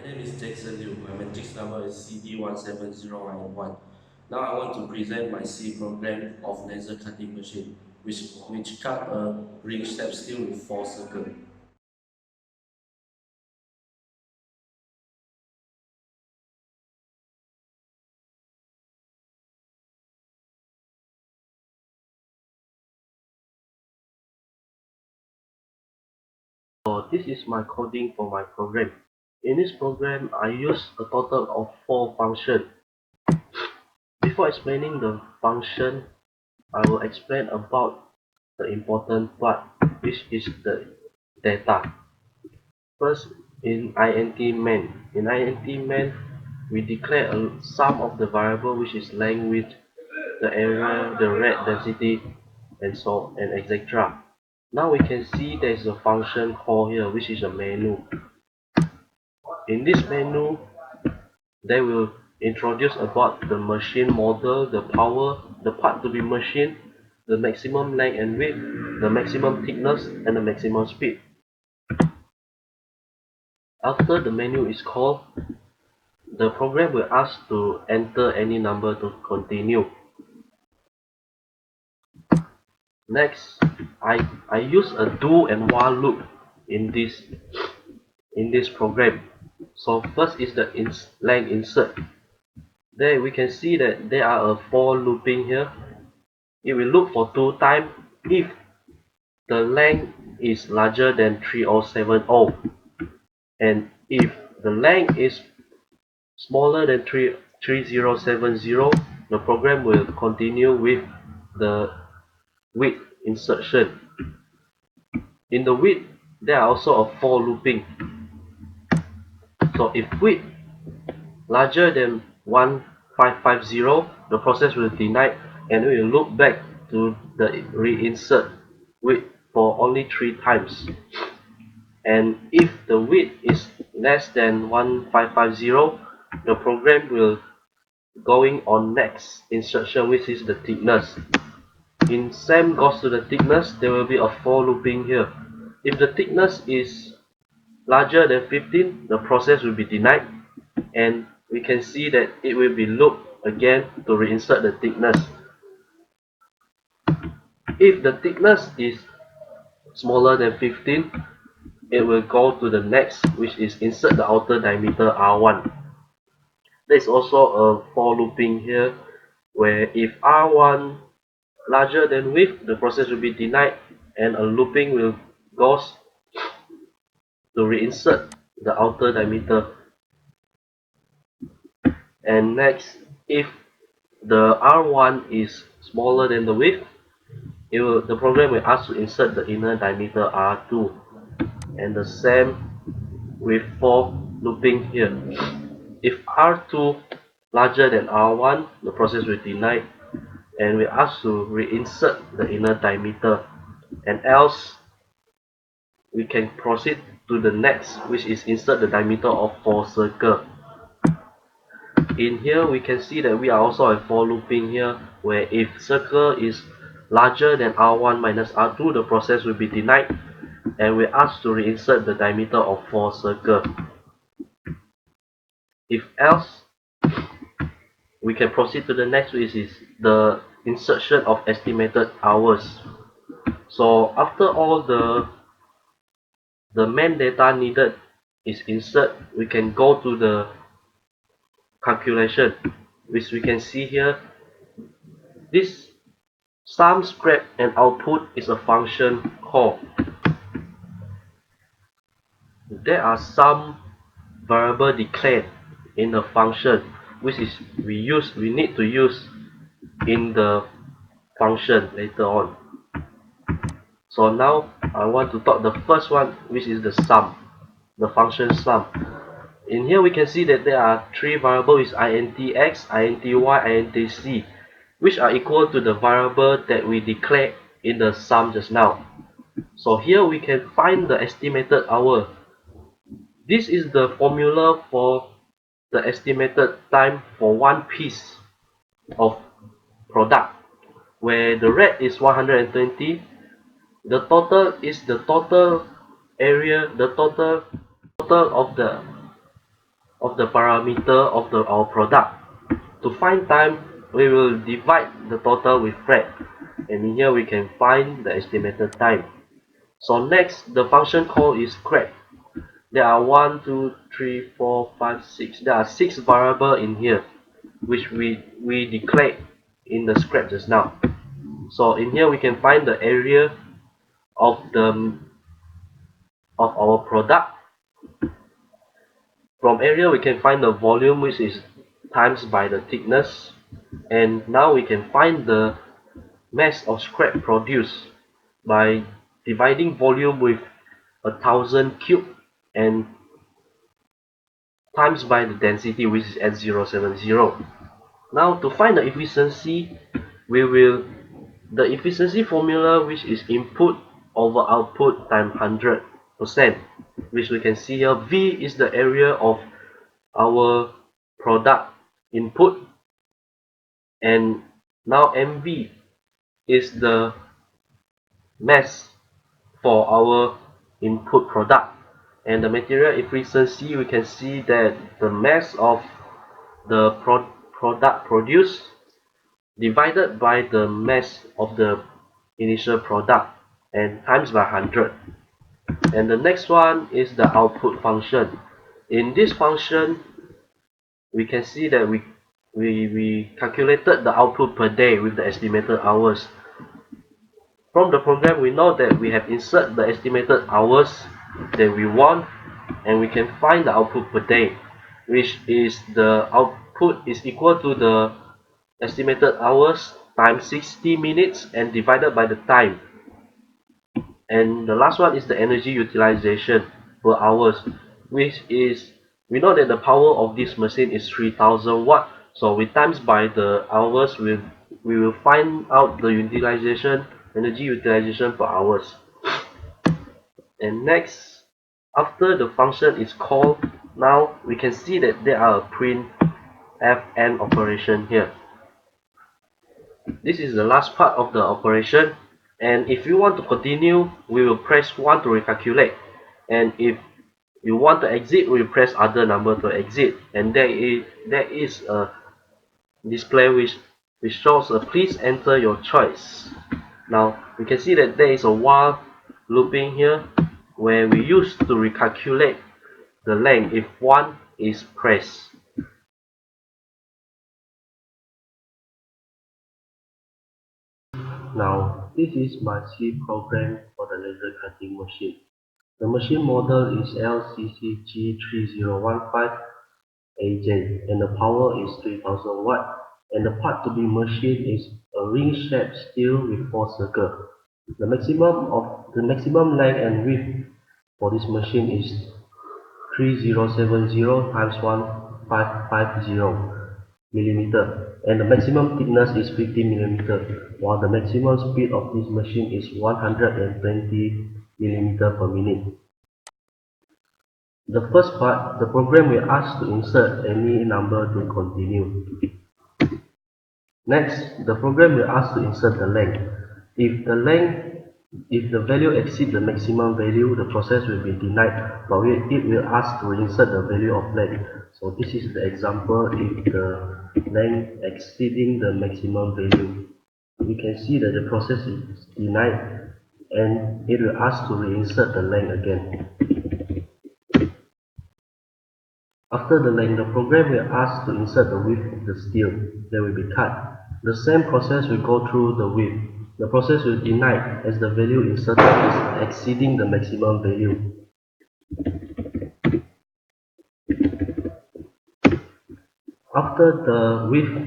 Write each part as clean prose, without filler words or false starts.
name is Jackson Liu. My matrix number is CD17091. Now I want to present my C program of laser cutting machine, which cut a ring step steel with 4 circles. So this is my coding for my program. In this program, I use a total of 4 functions. Before explaining the function, I will explain about the important part, which is the data. First, in int main. In int main, we declare a sum of the variable, which is length, width, the area, the red density, and so and etc. Now we can see there is a function call here, which is a menu. In this menu, they will introduce about the machine model, the power, the part to be machined, the maximum length and width, the maximum thickness, and the maximum speed. After the menu is called, the program will ask to enter any number to continue. Next, I use a do and while loop in this program. So first is the length insert. There we can see that there are a for looping here. It will loop for 2 times if the length is larger than 3070, and if the length is smaller than 3070, the program will continue with the width insertion. In the width, there are also a for looping. So if width larger than 1550, the process will deny and we will loop back to the reinsert width for only 3 times. And if the width is less than 1550, the program will going on next instruction, which is the thickness. In same goes to the thickness, there will be a for looping here. If the thickness is larger than 15, the process will be denied, and we can see that it will be looped again to reinsert the thickness. If the thickness is smaller than 15, it will go to the next, which is insert the outer diameter R1. There is also a for looping here, where if R1 larger than width, the process will be denied, and a looping will goes to reinsert the outer diameter. And next, if the R1 is smaller than the width, the program will ask to insert the inner diameter R2, and the same with for looping here. If R2 larger than R1, the process will deny, and we ask to reinsert the inner diameter, and else we can proceed to the next, which is insert the diameter of 4 circle. In here we can see that we are also a for looping here, where if circle is larger than R1 minus R2, the process will be denied, and we ask to reinsert the diameter of 4 circle. If else, we can proceed to the next, which is the insertion of estimated hours. So after all the main data needed is insert, we can go to the calculation, which we can see here. This sum, scrap, and output is a function call. There are some variable declared in the function, which is we need to use in the function later on. So now I want to talk the first one, which is the sum, the function sum. In here we can see that there are 3 variables, intx, inty, intc, which are equal to the variable that we declared in the sum just now. So here we can find the estimated hour. This is the formula for the estimated time for one piece of product, where the red is 120, the total is the total area, the total of the of the parameter of our product. To find time, we will divide the total with fret, and in here we can find the estimated time. So next, the function call is scrap. There are 1, 2, 3, 4, 5, 6. There are 6 variables in here, which we declared in the scrap just now. So in here we can find the area of our product. From area we can find the volume, which is times by the thickness, and now we can find the mass of scrap produced by dividing volume with 1000 cube and times by the density, which is at 0.70. Now to find the efficiency, the efficiency formula, which is input over output times 100%, which we can see here. V is the area of our product input, and now MV is the mass for our input product. And the material efficiency, we can see that the mass of the product produced divided by the mass of the initial product and times by 100. And the next one is the output function. In this function, we can see that we calculated the output per day with the estimated hours. From the program, we know that we have inserted the estimated hours that we want, and we can find the output per day, which is the output is equal to the estimated hours times 60 minutes and divided by the time. And the last one is the energy utilization per hours, which is, we know that the power of this machine is 3000 watt, so we times by the hours, we will find out the energy utilization per hours. And next, after the function is called, now we can see that there are a print fn operation here. This is the last part of the operation, and if you want to continue, we will press 1 to recalculate, and if you want to exit, we will press other number to exit. And there is a display which shows a please enter your choice. Now we can see that there is a while looping here, where we use to recalculate the length if 1 is pressed. Now this is my C program for the laser cutting machine. The machine model is LCCG3015AJ, and the power is 3000 watt, and the part to be machined is a ring-shaped steel with 4 circles. The maximum length and width for this machine is 3070 times 1550 millimeter, and the maximum thickness is 50 millimeter, while the maximum speed of this machine is 120 millimeter per minute. The first part, the program will ask to insert any number to continue. Next, the program will ask to insert the length. If the value exceeds the maximum value, the process will be denied, but it will ask to insert the value of length. So this is the example. If the length exceeding the maximum value, we can see that the process is denied, and it will ask to reinsert the length again. After the length, the program will ask to insert the width of the steel that will be cut. The same process will go through the width. The process will deny as the value inserted is exceeding the maximum value. After the width,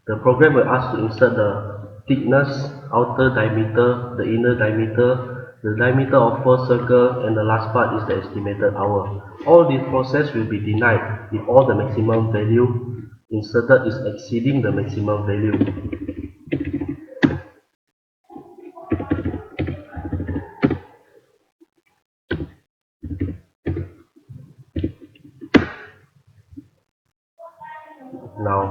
the program will ask to insert the thickness, outer diameter, the inner diameter, the diameter of first circle, and the last part is the estimated hour. All this process will be denied if all the maximum value inserted is exceeding the maximum value. Now,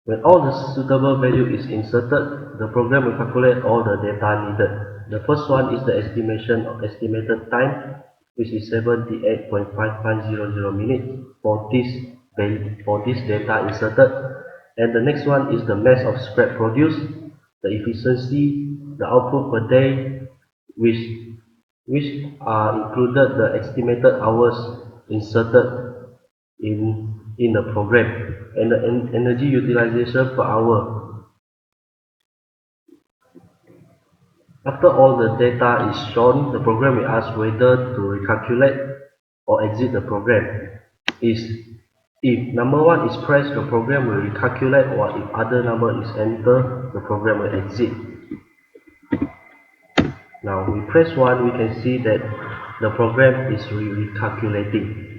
when all the suitable value is inserted, the program will calculate all the data needed. The first one is the estimated time. which is 78.5500 minutes for this data inserted. And the next one is the mass of scrap produced, the efficiency, the output per day, which are included the estimated hours inserted in the program, and the energy utilization per hour. After all the data is shown, the program will ask whether to recalculate or exit the program. If number one is pressed, the program will recalculate, or if other number is entered, the program will exit. Now we press 1, we can see that the program is recalculating.